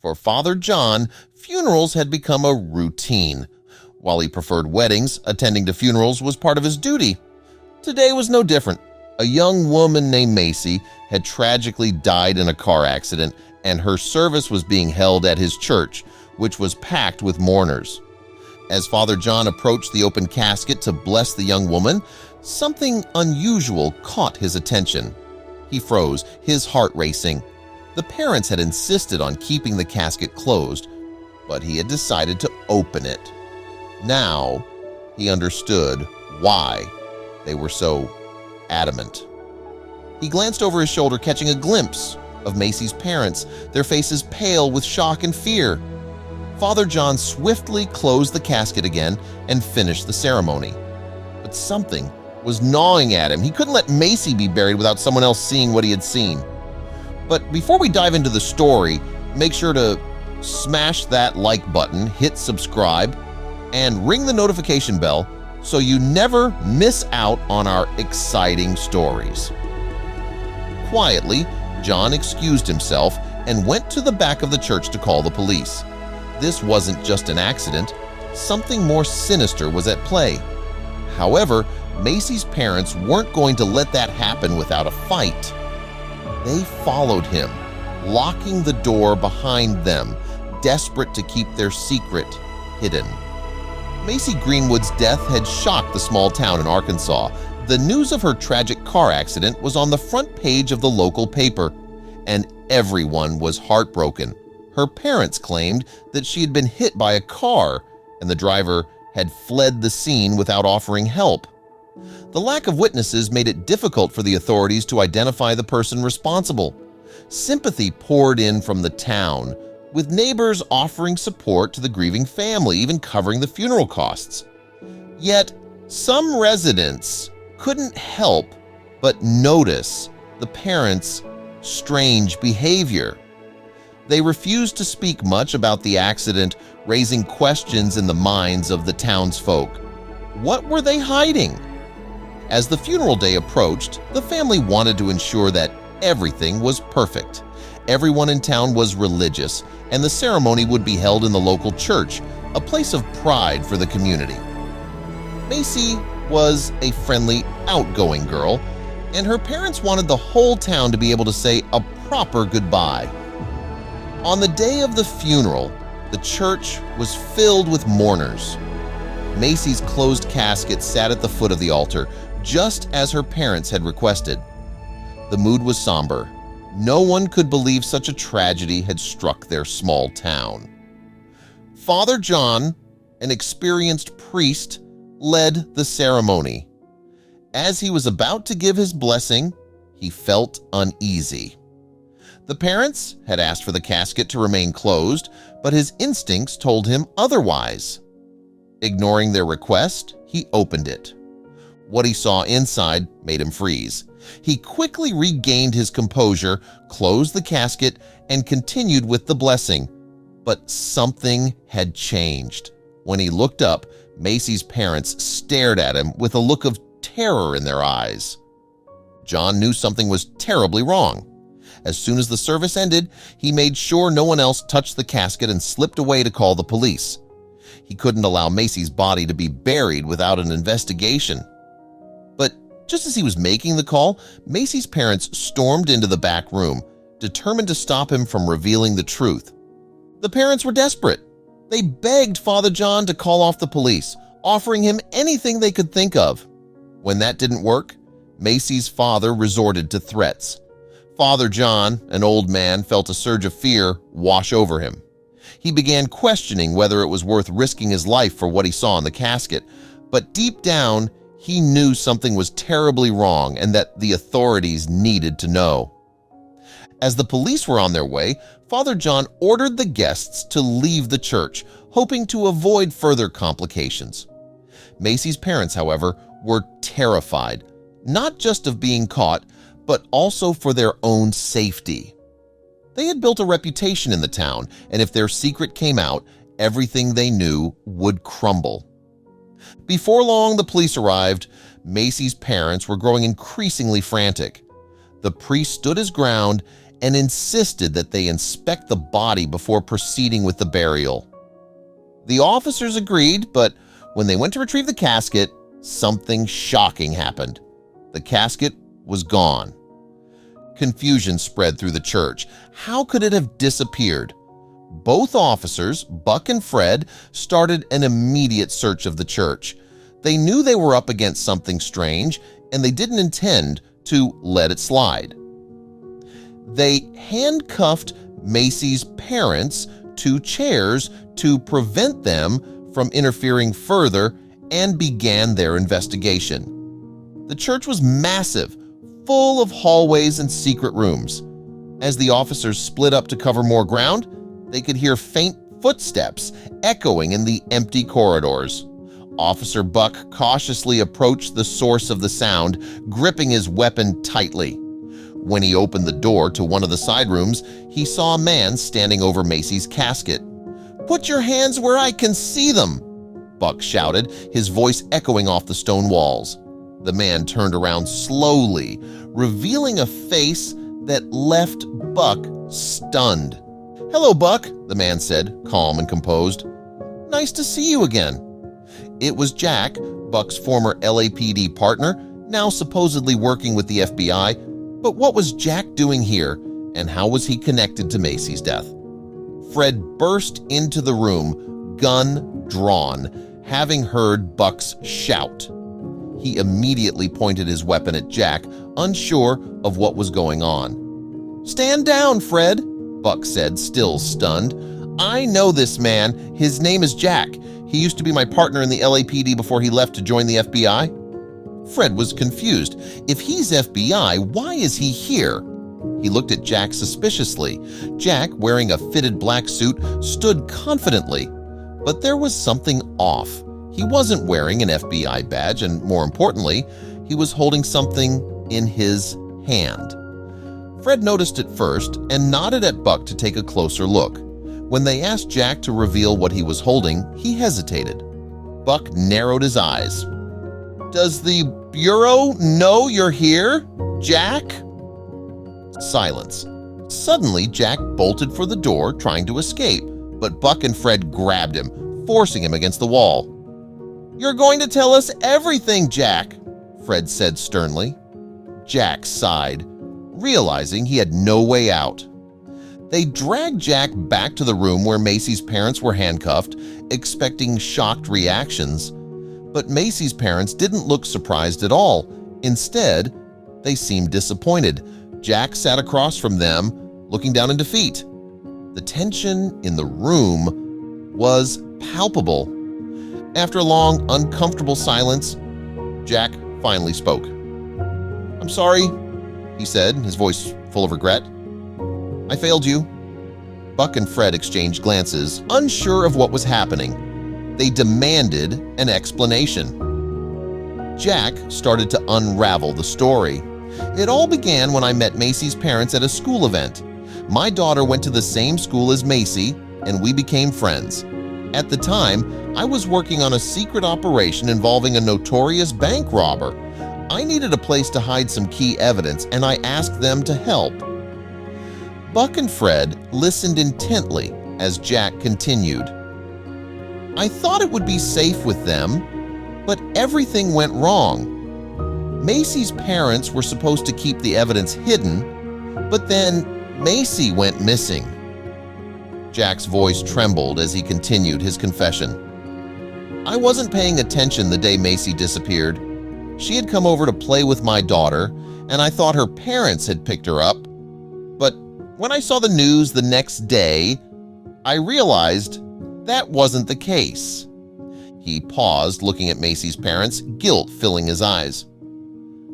For Father John, funerals had become a routine. While he preferred weddings, attending to funerals was part of his duty. Today was no different. A young woman named Macy had tragically died in a car accident, and her service was being held at his church, which was packed with mourners. As Father John approached the open casket to bless the young woman, something unusual caught his attention. He froze, his heart racing. The parents had insisted on keeping the casket closed, but he had decided to open it. Now he understood why they were so adamant. He glanced over his shoulder, catching a glimpse of Macy's parents, their faces pale with shock and fear. Father John swiftly closed the casket again and finished the ceremony. But something was gnawing at him. He couldn't let Macy be buried without someone else seeing what he had seen. But before we dive into the story, make sure to smash that like button, hit subscribe, and ring the notification bell so you never miss out on our exciting stories. Quietly, John excused himself and went to the back of the church to call the police. This wasn't just an accident. Something more sinister was at play. However, Macy's parents weren't going to let that happen without a fight. They followed him, locking the door behind them, desperate to keep their secret hidden. Macy Greenwood's death had shocked the small town in Arkansas. The news of her tragic car accident was on the front page of the local paper, and everyone was heartbroken. Her parents claimed that she had been hit by a car and the driver had fled the scene without offering help. The lack of witnesses made it difficult for the authorities to identify the person responsible. Sympathy poured in from the town, with neighbors offering support to the grieving family, even covering the funeral costs. Yet, some residents couldn't help but notice the parents' strange behavior. They refused to speak much about the accident, raising questions in the minds of the townsfolk. What were they hiding? As the funeral day approached, the family wanted to ensure that everything was perfect. Everyone in town was religious, and the ceremony would be held in the local church, a place of pride for the community. Macy was a friendly, outgoing girl, and her parents wanted the whole town to be able to say a proper goodbye. On the day of the funeral, the church was filled with mourners. Macy's closed casket sat at the foot of the altar, just as her parents had requested. The mood was somber. No one could believe such a tragedy had struck their small town. Father John, an experienced priest, led the ceremony. As he was about to give his blessing, he felt uneasy. The parents had asked for the casket to remain closed, but his instincts told him otherwise. Ignoring their request, he opened it. What he saw inside made him freeze. He quickly regained his composure, closed the casket, and continued with the blessing. But something had changed. When he looked up, Macy's parents stared at him with a look of terror in their eyes. John knew something was terribly wrong. As soon as the service ended, he made sure no one else touched the casket and slipped away to call the police. He couldn't allow Macy's body to be buried without an investigation. But just as he was making the call, Macy's parents stormed into the back room, determined to stop him from revealing the truth. The parents were desperate. They begged Father John to call off the police, offering him anything they could think of. When that didn't work, Macy's father resorted to threats. Father John, an old man, felt a surge of fear wash over him. He began questioning whether it was worth risking his life for what he saw in the casket, but deep down, he knew something was terribly wrong and that the authorities needed to know. As the police were on their way, Father John ordered the guests to leave the church, hoping to avoid further complications. Macy's parents, however, were terrified, not just of being caught, but also for their own safety. They had built a reputation in the town, and if their secret came out, everything they knew would crumble. Before long, the police arrived. Macy's parents were growing increasingly frantic. The priest stood his ground, and insisted that they inspect the body before proceeding with the burial. The officers agreed, but when they went to retrieve the casket, something shocking happened. The casket was gone. Confusion spread through the church. How could it have disappeared? Both officers, Buck and Fred, started an immediate search of the church. They knew they were up against something strange, and they didn't intend to let it slide. They handcuffed Macy's parents to chairs to prevent them from interfering further and began their investigation. The church was massive, full of hallways and secret rooms. As the officers split up to cover more ground, they could hear faint footsteps echoing in the empty corridors. Officer Buck cautiously approached the source of the sound, gripping his weapon tightly. When he opened the door to one of the side rooms, he saw a man standing over Macy's casket. "Put your hands where I can see them!" Buck shouted, his voice echoing off the stone walls. The man turned around slowly, revealing a face that left Buck stunned. "Hello, Buck," the man said, calm and composed. "Nice to see you again." It was Jack, Buck's former LAPD partner, now supposedly working with the FBI. But what was Jack doing here, and how was he connected to Macy's death? Fred burst into the room, gun drawn, having heard Buck's shout. He immediately pointed his weapon at Jack, unsure of what was going on. "Stand down, Fred," Buck said, still stunned. "I know this man. His name is Jack. He used to be my partner in the LAPD before he left to join the FBI." Fred was confused. If he's FBI, why is he here? He looked at Jack suspiciously. Jack, wearing a fitted black suit, stood confidently. But there was something off. He wasn't wearing an FBI badge, and more importantly, he was holding something in his hand. Fred noticed it first and nodded at Buck to take a closer look. When they asked Jack to reveal what he was holding, he hesitated. Buck narrowed his eyes. "Does the Bureau know you're here, Jack?" Silence. Suddenly, Jack bolted for the door, trying to escape, but Buck and Fred grabbed him, forcing him against the wall. "You're going to tell us everything, Jack," Fred said sternly. Jack sighed, realizing he had no way out. They dragged Jack back to the room where Macy's parents were handcuffed, expecting shocked reactions. But Macy's parents didn't look surprised at all. Instead, they seemed disappointed. Jack sat across from them, looking down in defeat. The tension in the room was palpable. After a long, uncomfortable silence, Jack finally spoke. "I'm sorry," he said, his voice full of regret. "I failed you." Buck and Fred exchanged glances, unsure of what was happening. They demanded an explanation. Jack started to unravel the story. "It all began when I met Macy's parents at a school event. My daughter went to the same school as Macy, and we became friends. At the time, I was working on a secret operation involving a notorious bank robber. I needed a place to hide some key evidence, and I asked them to help." Buck and Fred listened intently as Jack continued. "I thought it would be safe with them, but everything went wrong. Macy's parents were supposed to keep the evidence hidden, but then Macy went missing." Jack's voice trembled as he continued his confession. "I wasn't paying attention the day Macy disappeared. She had come over to play with my daughter, and I thought her parents had picked her up. But when I saw the news the next day, I realized that wasn't the case." He paused, looking at Macy's parents, guilt filling his eyes.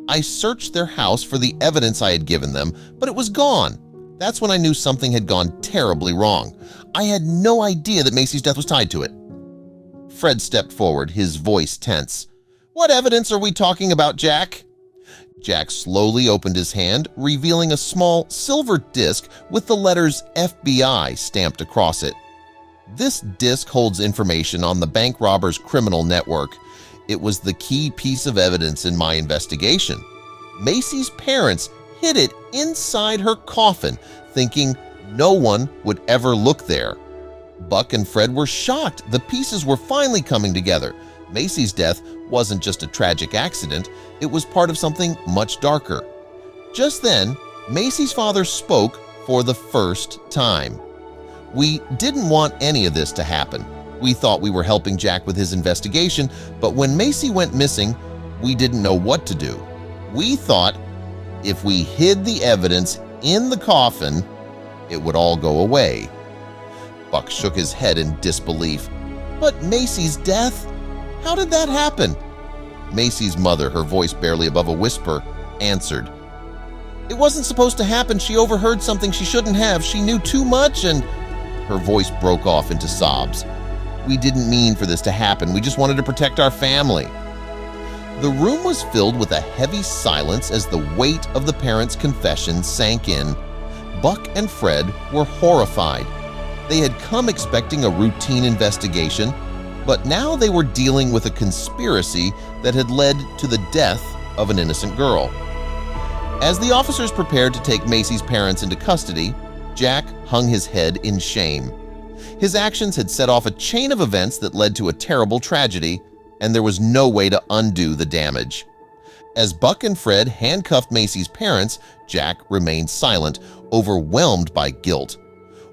"I searched their house for the evidence I had given them, but it was gone. That's when I knew something had gone terribly wrong. I had no idea that Macy's death was tied to it." Fred stepped forward, his voice tense. "What evidence are we talking about, Jack?" Jack slowly opened his hand, revealing a small silver disc with the letters FBI stamped across it. "This disc holds information on the bank robber's criminal network. It was the key piece of evidence in my investigation. Macy's parents hid it inside her coffin, thinking no one would ever look there. Buck and Fred were shocked. The pieces were finally coming together. Macy's death wasn't just a tragic accident, it was part of something much darker. Just then, Macy's father spoke for the first time. "We didn't want any of this to happen. We thought we were helping Jack with his investigation, but when Macy went missing, we didn't know what to do. We thought if we hid the evidence in the coffin, it would all go away." Buck shook his head in disbelief. "But Macy's death? How did that happen?" Macy's mother, her voice barely above a whisper, answered, "It wasn't supposed to happen. She overheard something she shouldn't have. She knew too much and—" Her voice broke off into sobs. "We didn't mean for this to happen. We just wanted to protect our family." The room was filled with a heavy silence as the weight of the parents' confession sank in. Buck and Fred were horrified. They had come expecting a routine investigation, but now they were dealing with a conspiracy that had led to the death of an innocent girl. As the officers prepared to take Macy's parents into custody, Jack hung his head in shame. His actions had set off a chain of events that led to a terrible tragedy, and there was no way to undo the damage. As Buck and Fred handcuffed Macy's parents, Jack remained silent, overwhelmed by guilt.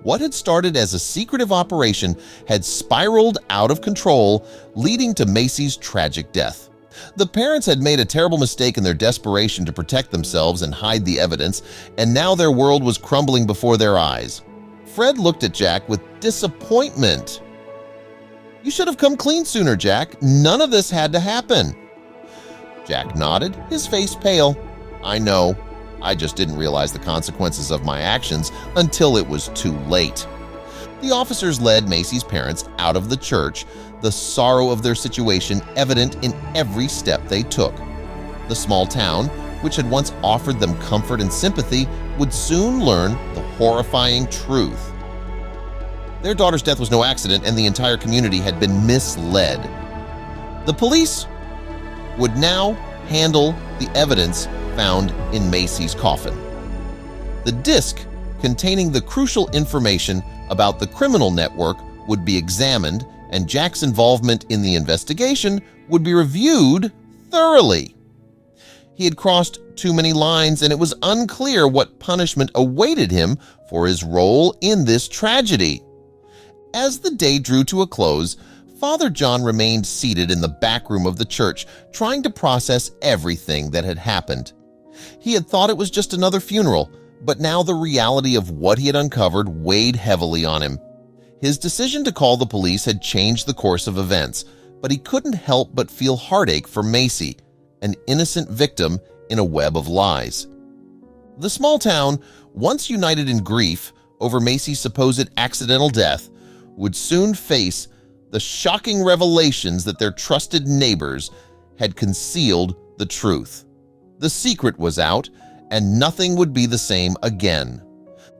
What had started as a secretive operation had spiraled out of control, leading to Macy's tragic death. The parents had made a terrible mistake in their desperation to protect themselves and hide the evidence, and now their world was crumbling before their eyes. Fred looked at Jack with disappointment. "You should have come clean sooner, Jack. None of this had to happen." Jack nodded, his face pale. "I know. I just didn't realize the consequences of my actions until it was too late." The officers led Macy's parents out of the church, the sorrow of their situation evident in every step they took. The small town, which had once offered them comfort and sympathy, would soon learn the horrifying truth. Their daughter's death was no accident, and the entire community had been misled. The police would now handle the evidence found in Macy's coffin. The disc containing the crucial information about the criminal network would be examined, and Jack's involvement in the investigation would be reviewed thoroughly. He had crossed too many lines, and it was unclear what punishment awaited him for his role in this tragedy. As the day drew to a close, Father John remained seated in the back room of the church, trying to process everything that had happened. He had thought it was just another funeral, but now the reality of what he had uncovered weighed heavily on him. His decision to call the police had changed the course of events, but he couldn't help but feel heartache for Macy, an innocent victim in a web of lies. The small town, once united in grief over Macy's supposed accidental death, would soon face the shocking revelations that their trusted neighbors had concealed the truth. The secret was out, and nothing would be the same again.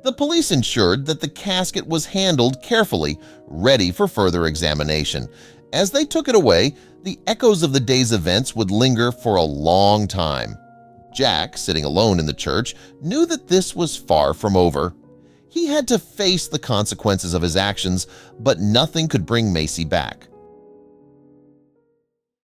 The police ensured that the casket was handled carefully, ready for further examination. As they took it away, the echoes of the day's events would linger for a long time. Jack, sitting alone in the church, knew that this was far from over. He had to face the consequences of his actions, but nothing could bring Macy back.